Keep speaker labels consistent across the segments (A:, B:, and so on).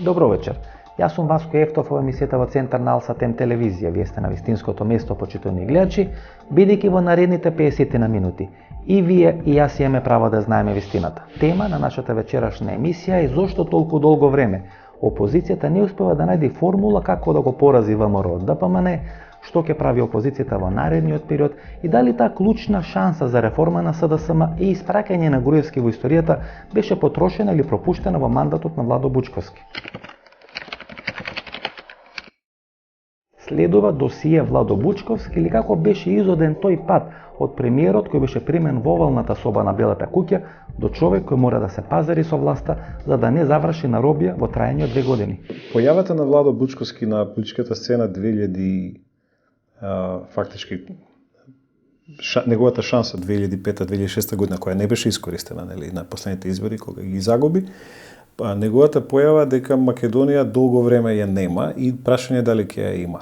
A: Добро вечер. Јас сум Васко Ефтов во емисијата во Центар на Алсатем телевизија. Вие сте на вистинското место, почитувани гледачи, бидејќи во наредните 50 на минути и вие и јас имаме право да знаеме вистината. Тема на нашата вечерашна емисија е зошто толку долго време опозицијата не успева да најде формула како да го порази ВМРО од ДПМН, што ќе прави опозицијата во наредниот период и дали таа клучна шанса за реформа на СДСМ и испраќање на Груевски во историјата беше потрошена или пропуштена во мандатот на Владо Бучковски. Следува досие Владо Бучковски или како беше изоден тој пат од премиерот кој беше примен во овалната соба на Белата куќа до човек кој мора да се пазари со власта за да не заврши на робија во траење од 2 години.
B: Појавата на Владо Бучковски на политичката сцена фактички неговата шанса 2005-2006 година која не беше искористена на последните избори кога ги загуби, неговата појава дека Македонија долго време ја нема и прашање дали ќе ја има.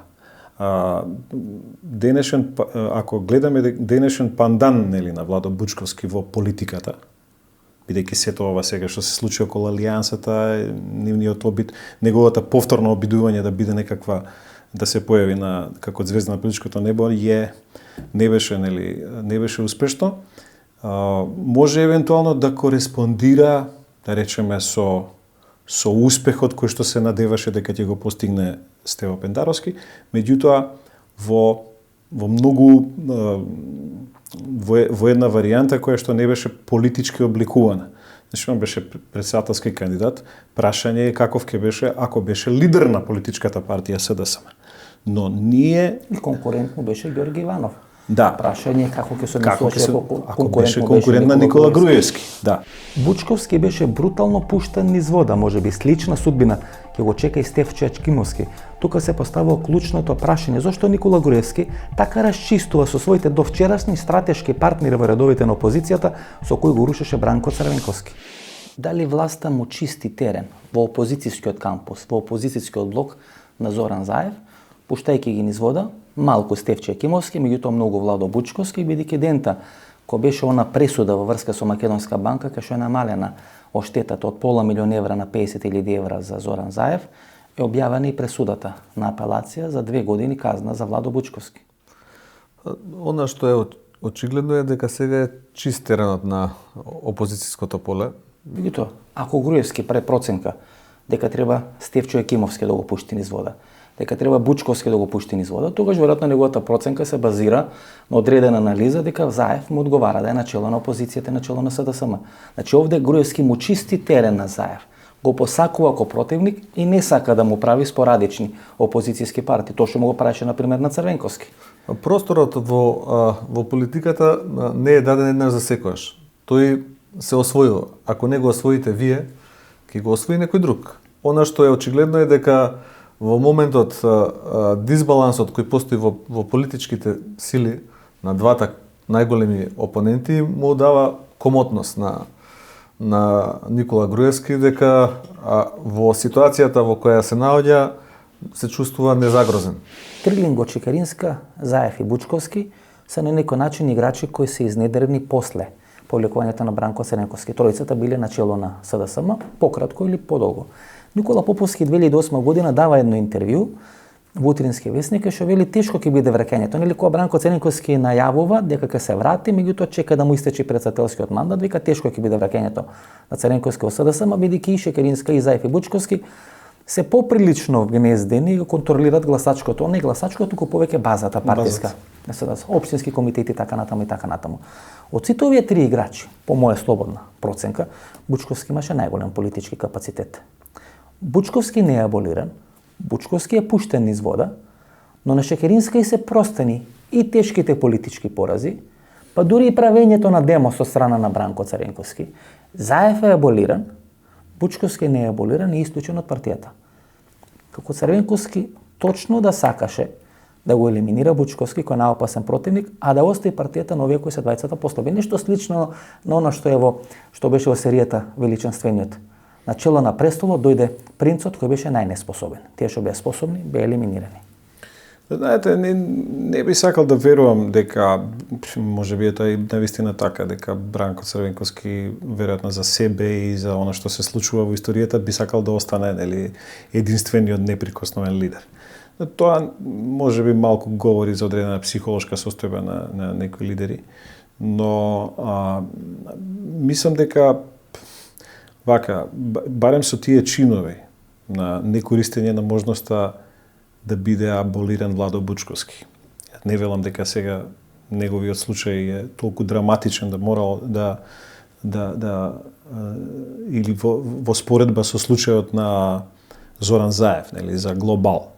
B: Ако гледаме денешен пандан на Владо Бучковски во политиката, бидејќи сето ова сега што се случи околу алијансата, нивниот обид, неговата повторно обидување да биде некаква да се појави како звезда на политичкото небо не беше успешно. Може евентуално да кореспондира, да речеме, со успехот кој што се надеваше дека ќе го постигне Стево Пендаровски, меѓутоа во една варијанта која што не беше политички обликувана. Значи, он беше председателски кандидат, прашање е каков ќе беше ако беше лидер на политичката партија СДСМ. Но ние...
A: И конкурентно беше Ѓорги Иванов.
B: Да.
A: Прашање е како ќе се насочи
B: ако беше конкурент на Никола Груевски. Да.
A: Бучковски беше брутално пуштен низ вода, можеби слична судбина ќе го чека и Стефчо Ачкимовски. Тука се поставува клучното прашање зошто Никола Груевски така расчистува со своите довчерашни стратешки партнери во редовите на опозицијата со кои го рушеше Бранко Црвенковски. Дали власта му чисти терен во опозицијскиот кампус, во опозицијскиот блок на Зоран Заев, пуштајќи ги низ вода, малку Стефчо Ачкимовски, меѓутоа многу Владо Бучковски, бидејќи дента кој беше она пресуда во врска со Македонска банка, кај што е намалена оштетата од $500,000 евра на 50,000 евра за Зоран Заев, е објавена и пресудата на апелација за 2 години казна за Владо Бучковски.
C: Она што е очигледно е дека сега е чист теренот на опозицијското поле.
A: Меѓутоа, ако Груевски прави проценка дека треба Стефчо Ачкимовски да го пушти низ вода, дека треба Бучковски да го пушти низ вода, тогаш веројатно неговата проценка се базира на одредена анализа дека Заев му одговара да е начело на опозицијата, начело на СДСМ. Значи овде Груевски му чисти терен на Заев, го посакува како противник и не сака да му прави спорадични опозицијски партии, тоа што му го правеше на пример на Црвенковски.
C: Просторот во политиката не е даден еднаш за секојаш. Тој се освојува. Ако не го освоите вие, ќе го освои некој друг. Она што е очигледно е дека во моментот дисбалансот кој постои во политичките сили на двата најголеми опоненти му дава комотност на Никола Груевски дека во ситуацијата во која се наоѓа се чувствува незагрозен.
A: Криглинго, Чекаринска, Заев и Бучковски се на некој начин играчи кои се изнедрени после повлекувањето на Бранко Црвенковски. Тројцата биле начело на СДСМ, пократко или подолго. Никола Поповски 2008 година дава едно интервју во Утрински весник што вели тешко ќе биде враќањето. Нели кога Бранко Црвенковски најавува дека ќе се врати, меѓутоа чека да му истече председателскиот мандат, вика тешко ќе биде враќањето на Црвенковски во СДСМ, бидејќи и Шекеринска и Заев и Бучковски се поприлично вгнездени и контролираат гласачкото, не гласачкото, туку повеќе базата партиска. Општински комитети така натаму и така натаму. Од сите овие три играчи, по моја слободна проценка, Бучковски имаше најголем политички капацитет. Бучковски не е аболиран, Бучковски е пуштен низ вода, но на Шекеринска и се простени и тешките политички порази, па дури и правењето на демо со страна на Бранко Црвенковски. Заев е аболиран, Бучковски не е аболиран и исклучен од партијата. Како Црвенковски точно да сакаше да го елиминира Бучковски кој е најопасен противник, а да остави партијата на овие кои се двајцата послаби. Нешто слично на она што беше во серијата Величанствениот. Начело на престолот дојде принцот кој беше најнеспособен. Тие што беа способни, беа елиминирани.
B: Знаете, не би сакал да верувам дека, може би е тоа и навистина така, дека Бранко Црвенковски, веројатно за себе и за она што се случува во историјата, би сакал да остане, нели, единствениот неприкосновен лидер. Тоа може би малку говори за одредена психолошка состојба на некои лидери, но мислам дека вака, барем со тие чинови на некористење на можноста да биде аболиран Владо Бучковски. Не велам дека сега неговиот случај е толку драматичен да морал или во споредба со случајот на Зоран Заев, нели, за Глобал.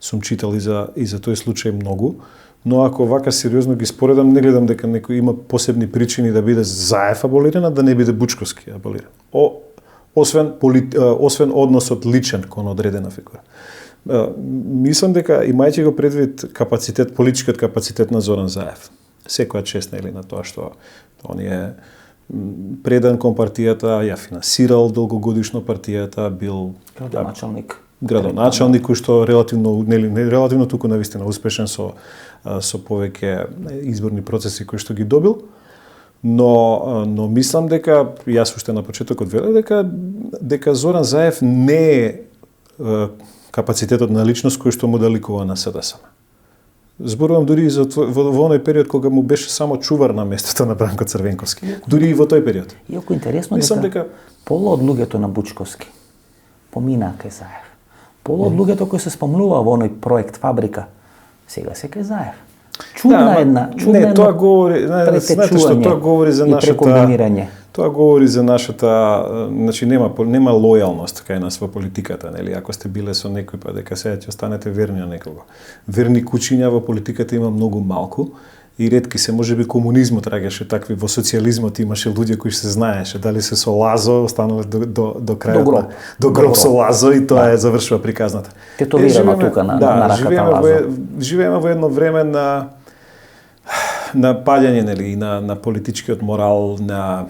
B: Сум читал и за тој случај многу, но ако вака сериозно ги споредам, не гледам дека некој има посебни причини да биде Заев аболиран, а да не биде Бучковски аболиран. Освен односот личен кон одредена фигура. Мислам дека, имајќи го предвид политичкиот капацитет на Зоран Заев, секоја чест нели на тоа што он е предан кон партијата, ја финансирал долгогодишно партијата, бил градоначалник кој што релативно туку навистина успешен со повеќе изборни процеси кои што ги добил. Но мислам дека, јас уште на почетокот велев дека Зоран Заев не е капацитетот на личност кој што му даликува на СДСМ. Зборувам дури и во оној период кога му беше само чувар на местото на Бранко Црвенковски. Дури и во тој период.
A: Иако интересно дека пола од луѓето на Бучковски поминаа кај Заев. Пола од луѓето кои се спомнува во оној проект Фабрика, сега се кај Заев.
B: Тоа говори за нашата Тоа говори за нашата, значи нема лојалност кај нас во политиката, нели? Ако сте биле со некој па дека сега ќе останете верни на некого. Верни кучиња во политиката има многу малку и ретки се, можеби комунизмот раѓаше такви, во социјализмот имаше луѓе кои се знаеше, дали се со Лазо, останале до крајот до гроб со Лазо и тоа е завршува приказната.
A: Тетовирано тука на раката Лазо.
B: Живееме во едно време на паѓање, нели, на политичкиот морал, на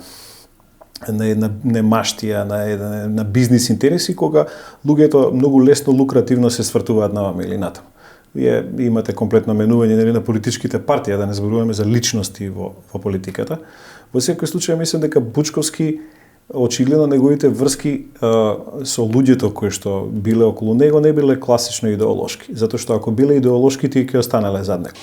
B: немаштија, на бизнис интереси, кога луѓето многу лесно, лукративно се свртуваат наваме или натаму. Вие имате комплетно менување, нели, на политичките партии, да не зборуваме за личности во политиката. Во секој случај мислам дека Бучковски очигледно неговите врски со луѓето кои што биле околу него не биле класично идеолошки, затоа што ако биле идеолошки, тие ќе останале зад него.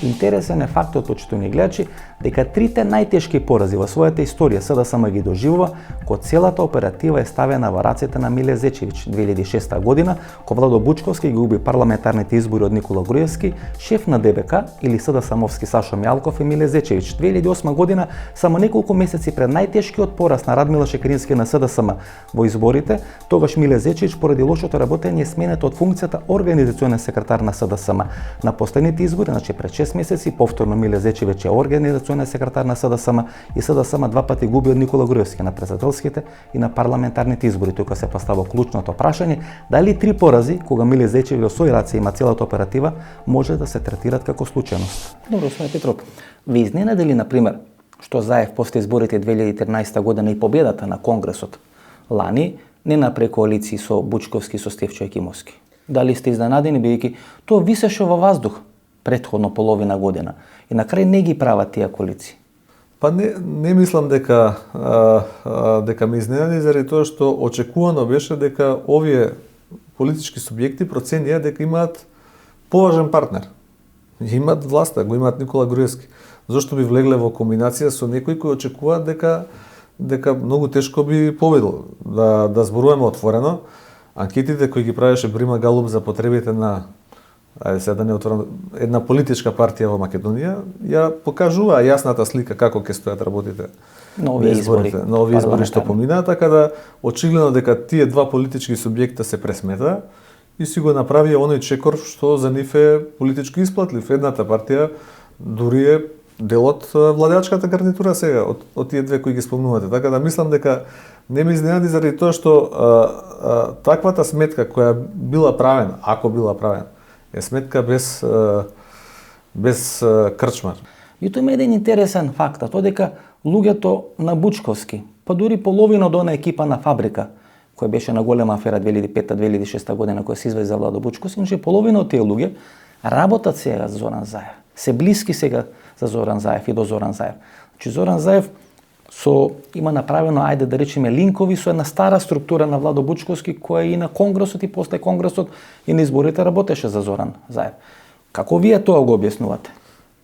A: Интересен е фактот, почитувани гледачи, дека трите најтешки порази во својата историја СДСМ ги доживува кога целата оператива е ставена во рацете на Миле Зечевиќ 2006 година, кога Владо Бучковски ги губи парламентарните избори од Никола Груевски, шеф на ДБК или СДСМовски Сашо Мјалков и Миле Зечевиќ. 2008 година, само неколку месеци пред најтешкиот пораз на Радмила Шекерински на СДСМ во изборите, тогаш Миле Зечевиќ поради лошото работење е сменет од функцијата организационен секретар на СДСМ. На последните избори, значи пред 6 месеци, повторно Миле Зечевиќ е организационен секретар на СДСМ и СДСМ два пати губи од Никола Груевски на председателските и на парламентарните избори. Тука се постава клучното прашање дали три порази кога Миле Зечевиќ во своји раце има целата оператива може да се третират како случајност. Добро, господин Петров. Ви изненади ли, например, што Заев после изборите 2013 година и победата на Конгресот лани не направи коалиции со Бучковски и со Стефчо Екимовски? Дали сте изненадени бидејќи тоа висеше во воздух претходно половина година и на крај не ги прават тие коалиции?
C: Па не мислам дека ме изненади заради тоа што очекувано беше дека овие политички субјекти проценија дека имаат поважен партнер. Имаат власта, го имаат Никола Груевски. Зошто би влегле во комбинација со некој кој очекуваат дека многу тешко би победил. Да зборуваме отворено, анкетите кои ги правеше Брима Галуп за потребите на да не отворам, една политичка партија во Македонија, ја покажува јасната слика како ќе стојат работите
A: на овие избори
C: што поминаа, така да очигледно дека тие два политички субјекта се пресмета и си го направија оној чекор што за нив е политички исплатлив. Едната партија дури е дел од владеачката гарнитура сега, од тие две кои ги спомнувате. Така да мислам дека не ме изненади заради тоа што таквата сметка која била правена, ако била правена, е сметка без крчмар.
A: И тоа има еден интересен факт, тоа дека луѓето на Бучковски, па дури половина од она екипа на Фабрика, која беше на голема афера 2005-2006 година, која се изведе за Владо Бучковски, значи половина од тие луѓе работат сега за Зоран Заев, се блиски сега за Зоран Заев и до Зоран Заев. Значи Зоран Заев има направено, ајде да речеме, линкови со една стара структура на Владо Бучковски, која и на Конгресот и после Конгресот и на изборите работеше за Зоран Заев. Како вие тоа го објаснувате?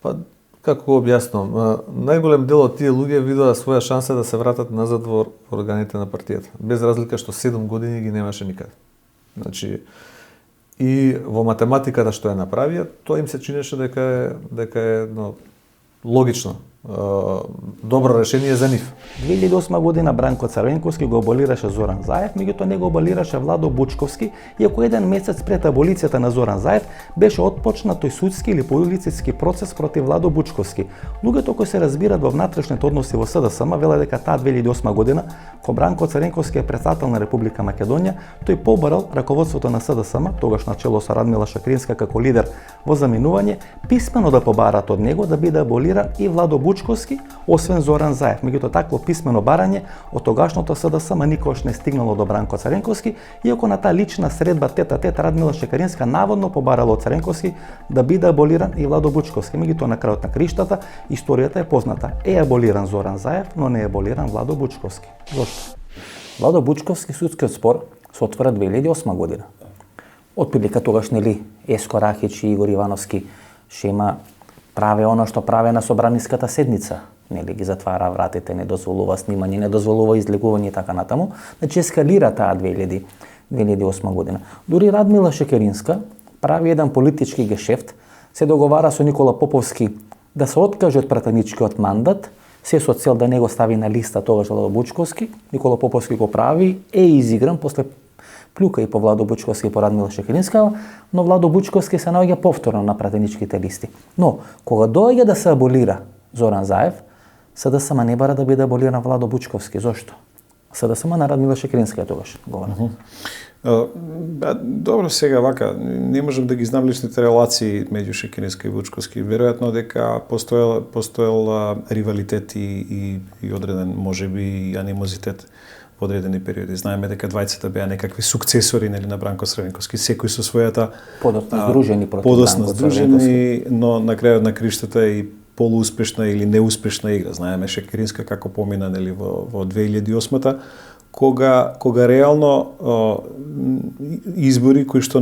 C: Па, како го објаснувам? Најголем дел од тие луѓе видоа своја шанса да се вратат назад во органите на партијата. Без разлика што 7 години ги немаше никаде. Значи, и во математиката што ја направија, тоа им се чинеше дека е логично, добро решение за нив.
A: 2008 година Бранко Црвенковски го аболираше Зоран Заев, меѓутоа не го аболираше Владо Бучковски, иако еден месец пред аболицијата на Зоран Заев беше отпочнат тој судски или полициски процес против Владо Бучковски. Луѓето кои се разбират во внатрешните односи во СДСМ велат дека таа 2008 година, кога Бранко Црвенковски е председател на Република Македонија, тој побарал раководството на СДСМ, тогаш на чело со Радмила Шакринска како лидер во заминување, писмено да побарат од него да биде аболиран и Владо Бучковски, освен Зоран Заев. Меѓутоа такво писмено барање од тогашното СДСМ никогаш не стигнало до Бранко Црвенковски, иако на таа лична средба тет-а-тет Радмила Шакринска наводно побарала од Црвенковски да биде аболиран и Владо Бучковски. Меѓутоа на крајот на криштата историјата е позната. Е аболиран Зоран Заев, но не е аболиран Владо Бучковски. Зошто? Владо Бучковски судскиот спор се отвора 2008 година. Отприлика тогаш нели Еско Рахич и Игор Ивановски шема праве она што праве на собраниската седница, нели ги затвара вратите, не дозволува снимање, не дозволува излегување и така натаму. Значи ескалира таа 2008 година. Дури Радмила Шекеринска прави еден политички гешефт, се договара со Никола Поповски да се откаже од пратеничкиот мандат, се со цел да не го стави на листа тогаш Владо Бучковски. Никола Поповски го прави, е изигран, после плюка и по Владо Бучковски и по Радмила Шекеринска, но Владо Бучковски се наоѓа повторно на пратеничките листи. Но, кога доаѓа да се аболира Зоран Заев, СДСМ не бара да биде аболиран Владо Бучковски. Зошто? СДСМ на Радмила Шекеринска тогаш говорам.
B: Добро, сега вака, не можам да ги знам личните релации меѓу Шекеринска и Бучковски. Веројатно дека постоел ривалитет и одреден, можеби, анимозитет во одредени периоди. Знаеме дека двајцата беа некакви сукцесори на Бранко Црвенковски, секој со својата
A: подоцна здружени против Бранко
B: Црвенковски, но на крајот на криштата и полууспешна или неуспешна игра. Знаеме Шекеринска како помина во 2008-та, кога реално избори кои што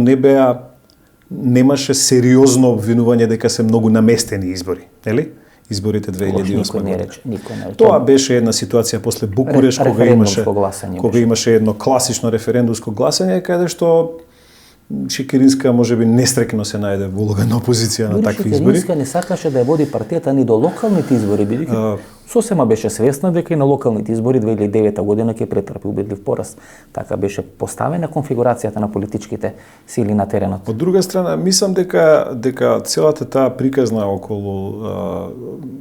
B: немаше сериозно обвинување дека се многу наместени избори, нели? Изборите 2008 година. Тоа беше една ситуација после Букуреш, кога имаше едно класично референдумско гласање, каде што Шекеринска можеби нестрекно се најде во улога на опозиција на такви избори.
A: Шекеринска не сакаше да ја води партијата ни до локалните избори, бидејќи сосема беше свесна дека и на локалните избори 2009 година ќе претрпи убедлив пораст. Така беше поставена конфигурацијата на политичките сили на теренот.
B: Од друга страна, мислам дека целата таа приказна околу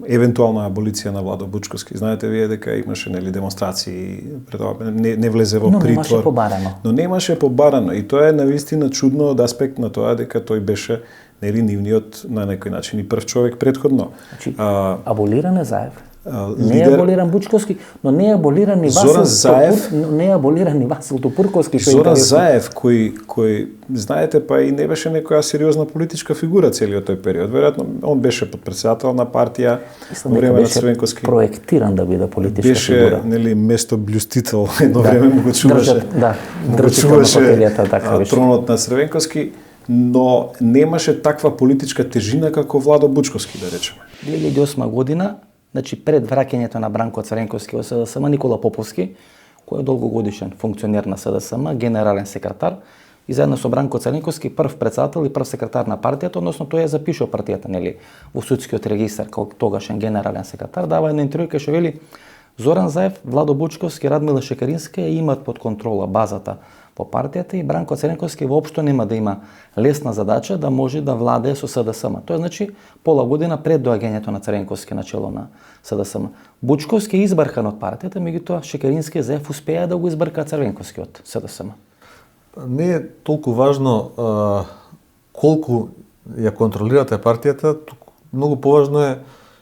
B: евентуална аболиција на Владо Бучковски, знаете вие дека имаше демонстрации, не влезе во притвор. Но немаше
A: побарано.
B: Но немаше побарано и тоа е навистина чудно од аспект на тоа дека тој беше нивниот на некој начин и прв човек претходно.
A: Значи, аболиран е Заев. Не е аболиран Бучковски, но не е аболиран и Васил Топурковски.
B: Зоран Заев, кој знаете, па и не беше некоја сериозна политичка фигура целиот тој период. Веројатно, он беше подпредседател на партија во време на Црвенковски.
A: Проектиран да биде политичка
B: Беше,
A: фигура.
B: нели, место блюстител, едно време му го чуваше. Тронот на Црвенковски, но немаше таква политичка тежина како Владо Бучковски, да речеме.
A: 2008 година, значи пред враќањето на Бранко Црвенковски во СДСМ, Никола Поповски, кој е долгогодишен функционер на СДСМ, генерален секретар, и заедно со Бранко Црвенковски прв председател и прв секретар на партијата, односно тој ја запишува партијата, нели, во судскиот регистар како тогашен генерален секретар, дава една интервју кај што вели Зоран Заев, Владо Бучковски, Радмила Шекеринска имаат под контрола базата по партијата и Бранко Црвенковски воопшто нема да има лесна задача да може да владее со СДСМ. Тоа значи пола година пред доаѓањето на Црвенковски на чело на СДСМ. Бучковски е избркан од партијата, меѓутоа Шекерински и Заев успеа да го избрка Црвенковски од СДСМ.
C: Не е толку важно колку ја контролирате партијата, многу поважно е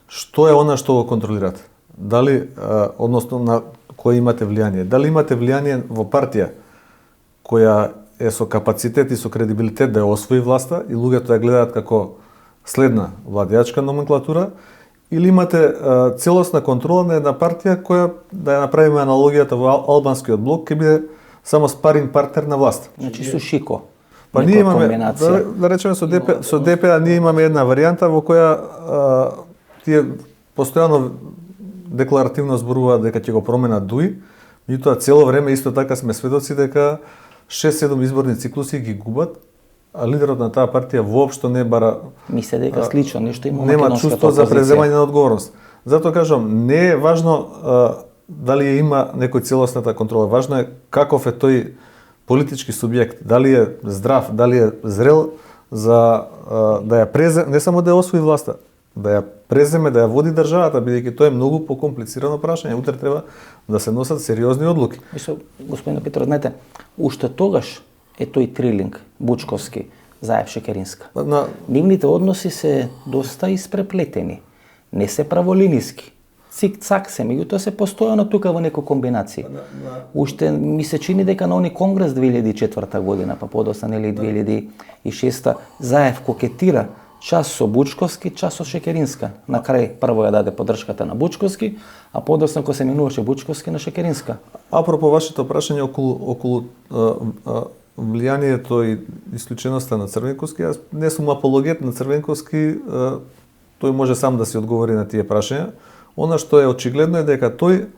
C: што е она што го контролирате. Дали, односно на кој имате влијание. Дали имате влијание во партија која е со капацитет и со кредибилитет да ја освои власта и луѓето ја гледаат како следна владеачка номенклатура, или имате целосна контрола на една партија која, да ја направиме аналогијата во албанскиот блок, ќе биде само спаринг партнер на власт.
A: Значи со Шико.
C: Па ние имаме, да речеме со ДП ние имаме една варијанта во која тие постојано декларативно зборуваат дека ќе го променат ДУИ, меѓутоа цело време исто така сме сведоци дека 6-7 изборни циклуси ги губат, а лидерот на таа партија воопшто не бара,
A: мисле дека слично нешто има
C: нема чувство за преземање на одговорност. Затоа кажам, не е важно дали има некој целосната контрола, важно е каков е тој политички субјект, дали е здрав, дали е зрел за да ја преземе, не само да ја освои власта, да ја преземе, да ја води државата, бидејќи тоа е многу покомплицирано прашање. Утре треба да се носат сериозни одлуки.
A: Мислам, господин Петро, знаете, уште тогаш е тој трилинг Бучковски, Заев, Шекеринска. Нивните односи се доста испреплетени, не се праволиниски. Цик-цак се, меѓутоа се постојано тука во некои комбинации. Уште ми се чини дека на они конгрес 2004 година, па подоцна нели 2006, Заев кокетира час со Бучковски, час со Шекеринска. На крај прво ја даде поддршката на Бучковски, а подоцна кога се минуваше Бучковски на Шекеринска.
C: Апропо вашето прашање околу влијанието и исклученоста на Црвенковски, јас не сум апологет на Црвенковски, тој може сам да си одговори на тие прашања. Она што е очигледно е дека тој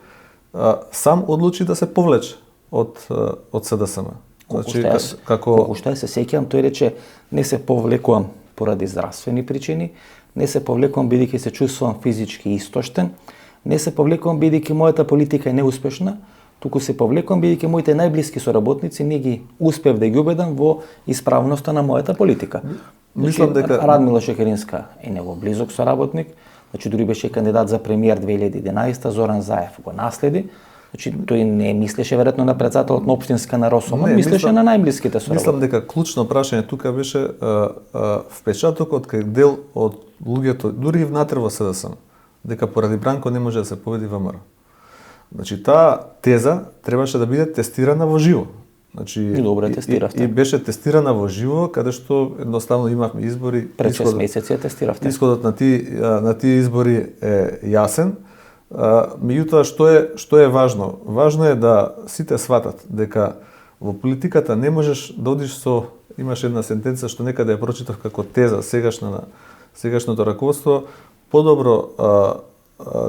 C: сам одлучи да се повлече од СДСМ.
A: Значи, колку што се сеќавам, тој рече не се повлекувам поради здравствени причини, не се повлекувам бидејќи се чувствувам физички истоштен, не се повлекувам бидејќи мојата политика е неуспешна, туку се повлекувам бидејќи моите најблиски соработници не ги успев да ги убедам во исправноста на мојата политика.
C: Мислам дека
A: Радмила Шекеринска е негов близок соработник, значи дури беше кандидат за премиер 2011, Зоран Заев го наследи. Значи тој не мислеше веројатно на председателот на општинска на Росома, мислеше на најблиските соработници.
C: Мислам дека клучно прашање тука беше впечатокот кај дел од луѓето, дури и внатре во СДСМ, дека поради Бранко не може да се победи ВМРО. Значи таа теза требаше да биде тестирана во живо. Значи
A: и добро тестиравте.
C: И беше тестирана во живо, каде што едноставно имавме избори.
A: Пред 6 месеци ја тестиравте.
C: Исходот на тие избори е јасен. Меѓутоа што е важно? Важно е да сите сватат дека во политиката не можеш да одиш со, имаш една сентенца што некаде ја прочитав како теза сегашна на сегашното раководство, подобро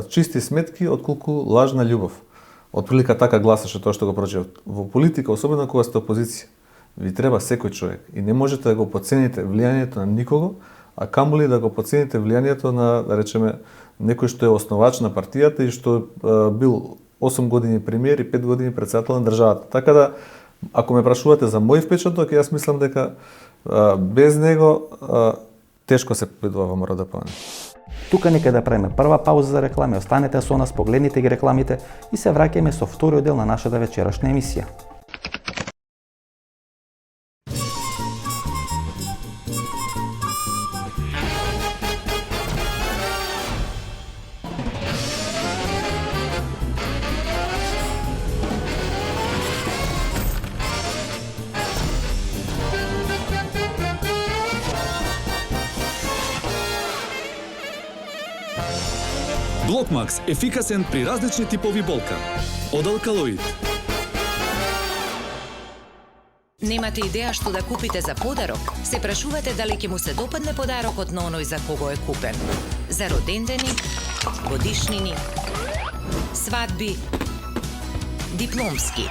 C: чисти сметки отколку лажна љубов. Отприлика така гласаше тоа што го прочитав. Во политика, особено кога сте опозиција, ви треба секој човек и не можете да го подцените влијанието на никого, а камоли да го подцените влијанието на, да речеме, некој што е основач на партијата и што бил 8 години премиер и 5 години председател на државата. Така да, ако ме прашувате за мој впечаток, јас мислам дека без него тешко се победува во МРДП.
A: Тука нека да правиме прва пауза за реклами, останете со нас, погледнете ги рекламите и се враќаме со вториот дел на нашата вечерашна емисија.
D: Блокмакс – ефикасен при различни типови болка. Од алкалоид.
E: Немате идеја што да купите за подарок? Се прашувате дали ќе му се допадне подарокот на оној за кого е купен? За родендени, годишнини, свадби, дипломски.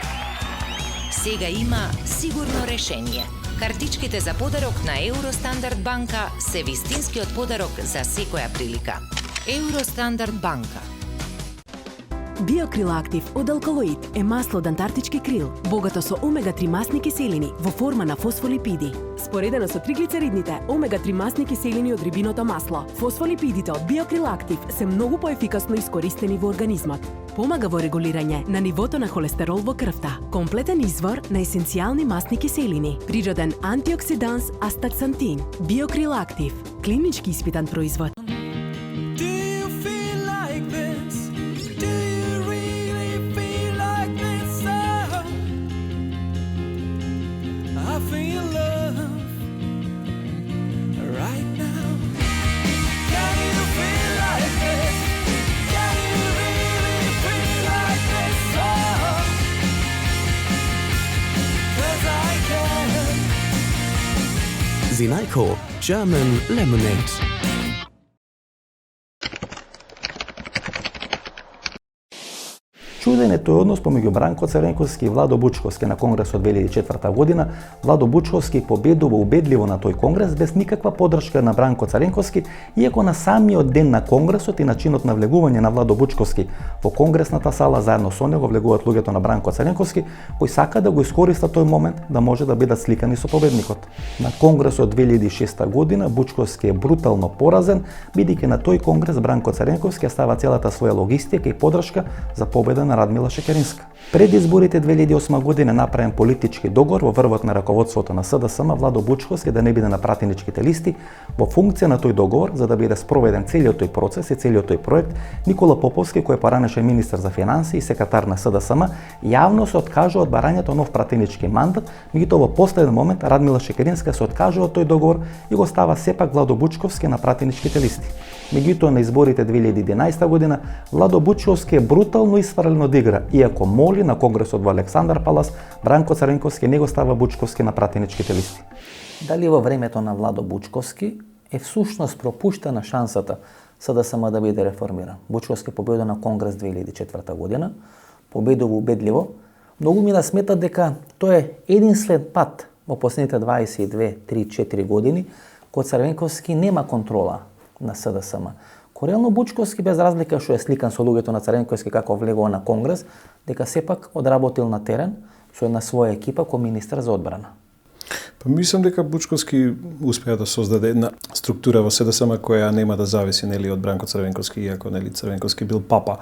E: Сега има сигурно решение. Картичките за подарок на Евростандард банка се вистинскиот подарок за секоја прилика. Евростандард банка.
F: Биокрил Актив од алкалоид е масло од антарктички крил, богато со омега-3 масни киселини во форма на фосфолипиди. Споредено со триглицеридните омега-3 масни киселини од рибиното масло, фосфолипидите од Биокрил Актив се многу поефикасно искористени во организмот. Помага во регулирање на нивото на холестерол во крвта. Комплетен извор на есенцијални масни киселини. Природен антиоксиданс астаксантин. Биокрил Актив. Клинички испитан производ.
G: Nyko German Lemonade.
A: Чуден е тој однос помеѓу Бранко Црвенковски и Владо Бучковски на Конгресот 2004 година. Владо Бучковски победува убедливо на тој конгрес без никаква поддршка на Бранко Црвенковски, иако на самиот ден на конгресот и начинот на влегување на Владо Бучковски во конгресната сала заедно со него влегуваат луѓето на Бранко Црвенковски, кои сака да го искористат тој момент да може да бидат сликани со победникот. На конгресот 2006 година Бучковски е брутално поразен, бидејќи на тој конгрес Бранко Црвенковски става целата своја логистика и поддршка за победа на Радмила Шекеринска. Пред изборите 2008 година направен политички договор во врвот на раководството на СДСМ Владо Бучковски да не биде на пратеничките листи. Во функција на тој договор, за да биде спроведен целиот тој процес и целиот тој проект, Никола Поповски, кој е поранешен министер за финансии и секретар на СДСМ, јавно се откажува од барањето нов пратенички мандат, меѓутоа во последен момент Радмила Шекеринска се откажува од тој договор и го става сепак Владо Бучковски на пратеничките листи. Меѓутоа на изборите 2011 година Владо Бучковски е брутално исфрлен од игра, иако моли на конгресот во Александар Палас, Бранко Црвенковски не го става Бучковски на пратеничките листи. Дали во времето на Владо Бучковски е всушност пропуштена шансата СДСМ да биде реформиран? Бучковски победува на Конгрес 2004 година, победува убедливо. Многу ми да сметат дека тој е единствен пат во последните 22, 3, 4 години кога Црвенковски нема контрола на СДСМ. Корелно Бучковски, без разлика што е сликан со луѓето на Црвенковски како влегува на Конгрес, дека сепак одработил на терен со една своја екипа кој министер за одбрана.
B: Па мислам дека Бучковски успеа да создаде една структура во СДСМ која нема да зависи нели од Бранко Црвенковски, иако нели Црвенковски бил папа,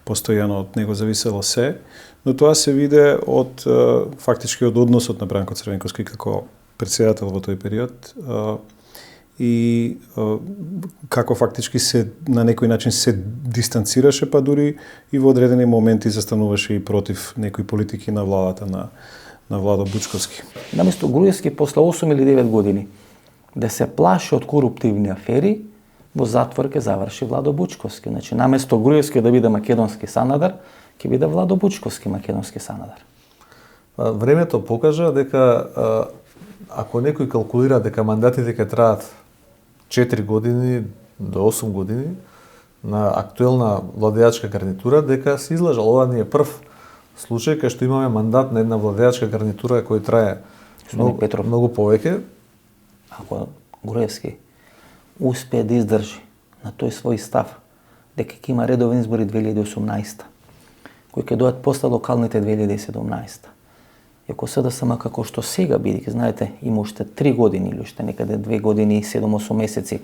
B: постојано од него зависело се, но тоа се виде од фактички од односот на Бранко Црвенковски како претседател во тој период и како фактички се на некој начин се дистанцираше, па дури и во одредени моменти застануваше и против некои политики на владата на Владо Бучковски.
A: Наместо Груевски после 8 или 9 години да се плаши од коруптивни афери, во затвор ќе заврши Владо Бучковски. Значи наместо Груевски да биде македонски Санадар, ќе биде Владо Бучковски македонски Санадар.
C: Времето покажа дека ако некој калкулира дека мандатите ќе траат 4 години до 8 години на актуелна владеачка гарнитура, дека се излажал. Ова не е прв случај кај што имаме мандат на една владеачка гарнитура кој трае многу повеќе.
A: Ако Груевски успее да издржи на тој свој став дека ќе има редовни избори 2018, кои ќе дојдат после локалните 2017, и ако СДСМ како што сега, бидејќи знаете, има уште 3 години или уште некаде 2 години и 7-8 месеци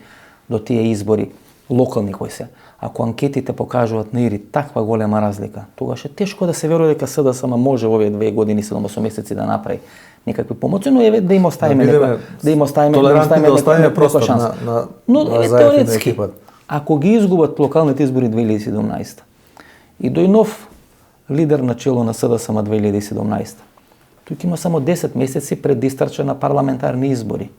A: до тие избори локални кои се. Ако анкетите покажуваат на Ири таква голема разлика, тогаш е тешко да се верува дека СДСМ може во овие 2 години и 7-8 месеци да направи некакви помоци, но еве да им оставиме некоја шанса. Но е теоретски, ако ги изгубат локалните избори 2017 и дој нов лидер на чело на СДСМ 2017, тук има само 10 месеци пред да истрча на парламентарни избори.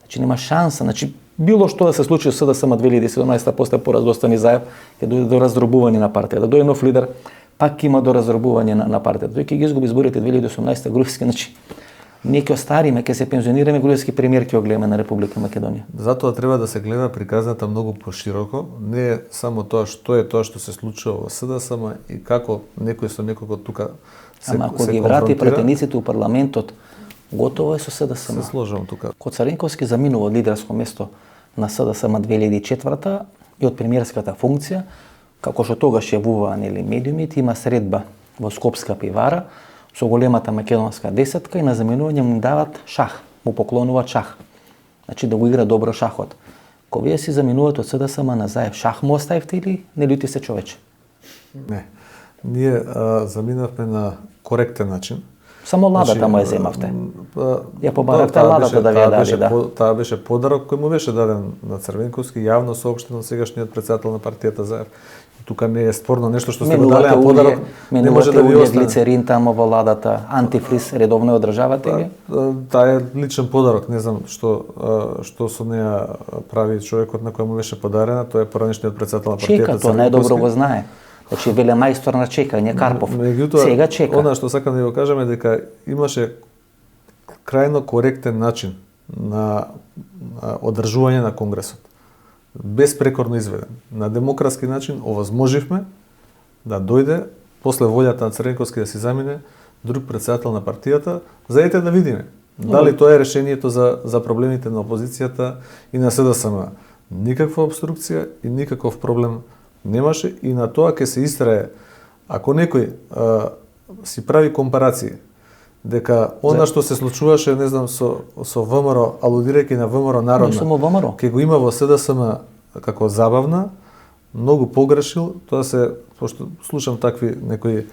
A: Значи нема шанса, значи било што да се случи со СДСМ 2017 после пораз до Стани Заев, ќе дојде до раздробување на партијата. Да дојде нов лидер, пак има до раздробување на партијата. Тој ќе ги изгуби изборите 2018 Груевски, значи ние ќе остариме, ќе се пензионираме, Груевски премиер ќе го гледаме на Република Македонија.
C: Затоа треба да се гледа приказната многу пошироко, не е само тоа што е тоа што се случува во СДСМ и како некој со некого тука се
A: Ама ако ги врати пратениците у парламентот, готово е со СДСМ.
C: Се сложам тука.
A: Кога Црвенковски заминува од лидерско место на СДСМ 2004 и од премиерската функција, како што тогаш јавуваа нели медиумите, има средба во Скопска пивара со големата македонска десетка и на заменување му дават шах, му поклонуваат шах. Значи да го игра добро шахот. Кога вие си заминувате од СДСМ на Заев, шах му оставивте или не лјути се човече?
C: Не. Ние заминавме на коректен начин.
A: Само ладата му ја земавте. Ја побаравте ладата да ви ја даде, да.
C: Таа беше подарок кој му беше даден на Црвенковски, јавно соопштено сегашниот претседател на партијата Заев. Тука не е спорно нешто што сте го дали на подарок.
A: Не може да ви остане глицерин тамо во ладата, антифриз редовно одржавате ги?
C: Таа е личен подарок, не знам што со неа прави човекот на кој му беше подарена, тоа е поранешниот претседател на партијата.
A: Чека, тоа најдобро го знае. Значи велемајстор на чекање Карпов. Сега чека.
C: Она што сакам да го кажам е дека имаше крајно коректен начин на одржување на Конгресот. Безпрекорно изведен. На демократски начин овозможивме да дојде после волјата на Црвенковски да си замине друг председател на партијата, заете да видиме дали тоа е решението за проблемите на опозицијата и на СДСМ. Никаква обструкција и никаков проблем немаше и на тоа ќе се истрае. Ако некој си прави компарации дека она што се случуваше, не знам, со ВМРО, алудирајќи на ВМРО народна, ќе го има во СДСМ како забавна, многу погрешил. Тоа се, пошто слушам такви некои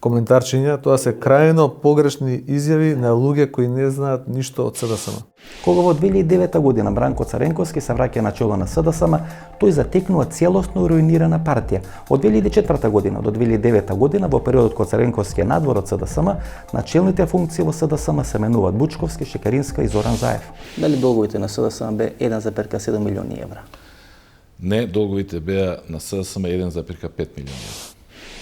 C: коментарчиња, тоа се крајно погрешни изјави на луѓе кои не знаат ништо од СДСМ.
A: Кога во 2009 година Бранко Црвенковски се враќа на чело на СДСМ, тој затекнува целосно руинирана партија. Од 2004 година до 2009 година, во периодот кога Црвенковски е надвор од СДСМ, на челните функции во СДСМ се менуваат Бучковски, Шекеринска и Зоран Заев. Дали долговите на СДСМ бе 1,7 милиони евра?
H: Не, долговите беа на СДСМ 1,5 милиони евра.